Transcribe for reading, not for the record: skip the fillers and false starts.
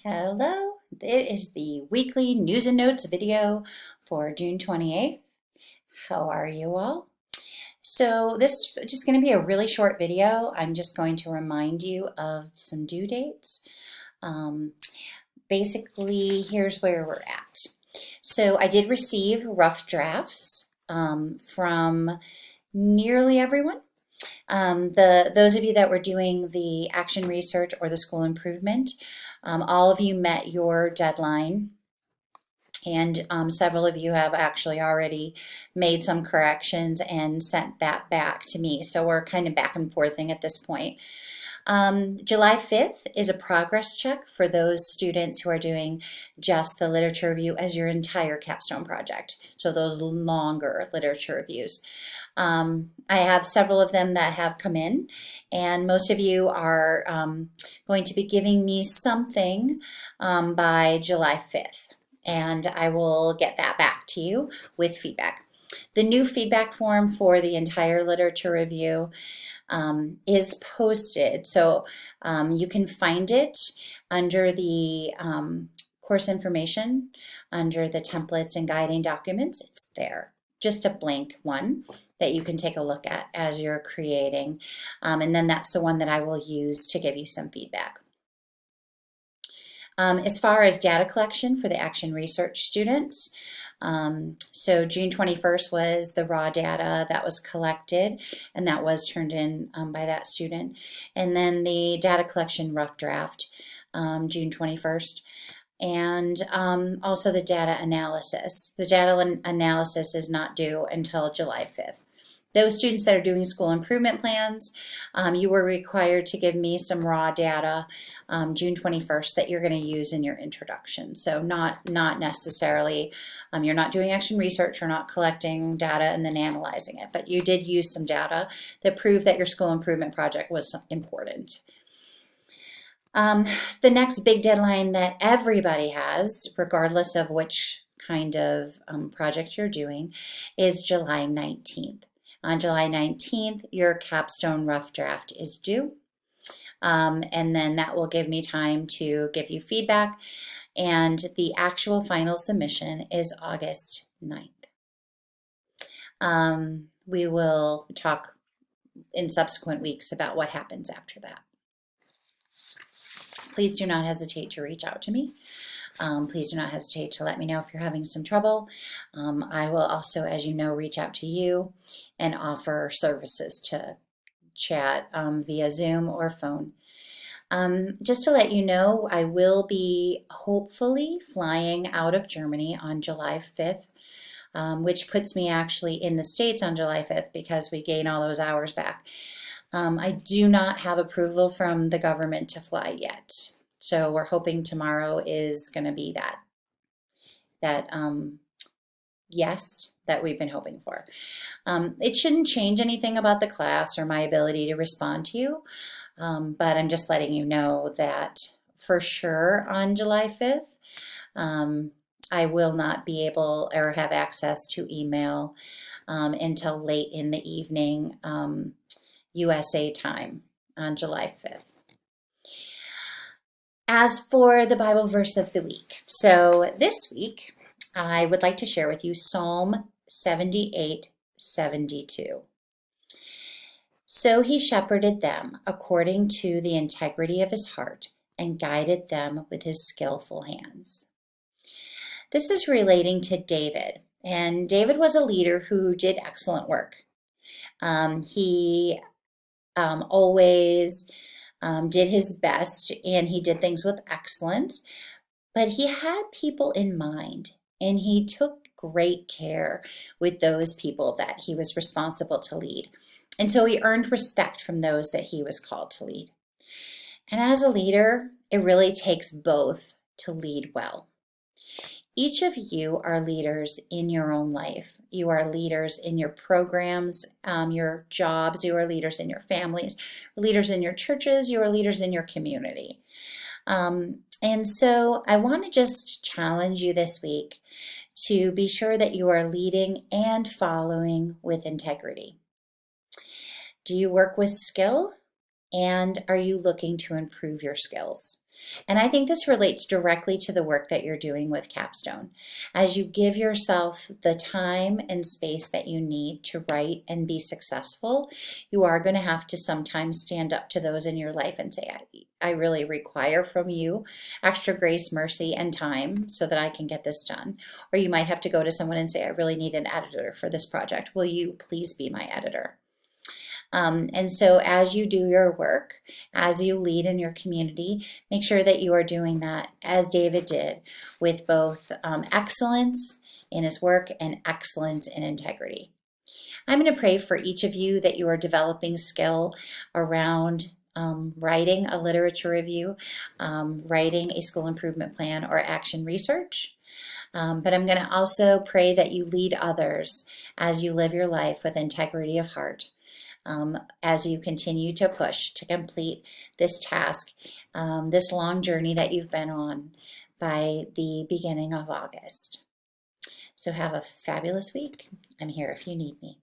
Hello, it is the weekly news and notes video for June 28th. How are you all? So this is just going to be a really short video. I'm just going to remind you of some due dates. Um, Basically, here's where we're at. So I did receive rough drafts from nearly everyone. Those of you that were doing the action research or the school improvement, all of you met your deadline, and several of you have actually already made some corrections and sent that back to me. So we're kind of back and forthing at this point. July 5th is a progress check for those students who are doing just the literature review as your entire capstone project. So those longer literature reviews. I have several of them that have come in, and most of you are going to be giving me something by July 5th, and I will get that back to you with feedback. The new feedback form for the entire literature review is posted, so you can find it under the course information, under the templates and guiding documents. It's there, just a blank one that you can take a look at as you're creating, and then that's the one that I will use to give you some feedback. As far as data collection for the action research students, so June 21st was the raw data that was collected, and that was turned in by that student. And then the data collection rough draft, June 21st. And also the data analysis. The data analysis is not due until July 5th. Those students that are doing school improvement plans, you were required to give me some raw data June 21st that you're going to use in your introduction. So not necessarily, you're not doing action research, you're not collecting data and then analyzing it, but you did use some data that proved that your school improvement project was important. The next big deadline that everybody has, regardless of which kind of project you're doing, is July 19th. On July 19th, your capstone rough draft is due. And then that will give me time to give you feedback. And the actual final submission is August 9th. We will talk in subsequent weeks about what happens after that. Please do not hesitate to reach out to me. Please do not hesitate to let me know if you're having some trouble. I will also, as you know, reach out to you and offer services to chat via Zoom or phone. Just to let you know, I will be hopefully flying out of Germany on July 5th, which puts me actually in the States on July 5th because we gain all those hours back. I do not have approval from the government to fly yet. So we're hoping tomorrow is going to be that yes that we've been hoping for. It shouldn't change anything about the class or my ability to respond to you, but I'm just letting you know that for sure on July 5th, I will not be able or have access to email until late in the evening USA time on July 5th. As for the Bible verse of the week, so this week I would like to share with you Psalm 78:72. So he shepherded them according to the integrity of his heart and guided them with his skillful hands. This is relating to David, and David was a leader who did excellent work. He always did his best, and he did things with excellence, but he had people in mind, and he took great care with those people that he was responsible to lead. And so he earned respect from those that he was called to lead. And as a leader, it really takes both to lead well. Each of you are leaders in your own life. You are leaders in your programs, your jobs. You are leaders in your families, leaders in your churches. You are leaders in your community. And so I want to just challenge you this week to be sure that you are leading and following with integrity. Do you work with skill, And are you looking to improve your skills? And I think this relates directly to the work that you're doing with Capstone. As you give yourself the time and space that you need to write and be successful, you are going to have to sometimes stand up to those in your life and say, I really require from you extra grace, mercy, and time so that I can get this done. Or you might have to go to someone and say, I really need an editor for this project. Will you please be my editor? And so as you do your work, as you lead in your community, make sure that you are doing that as David did, with both excellence in his work and excellence in integrity. I'm going to pray for each of you that you are developing skill around writing a literature review, writing a school improvement plan, or action research. But I'm going to also pray that you lead others as you live your life with integrity of heart, as you continue to push to complete this task, this long journey that you've been on by the beginning of August. So have a fabulous week. I'm here if you need me.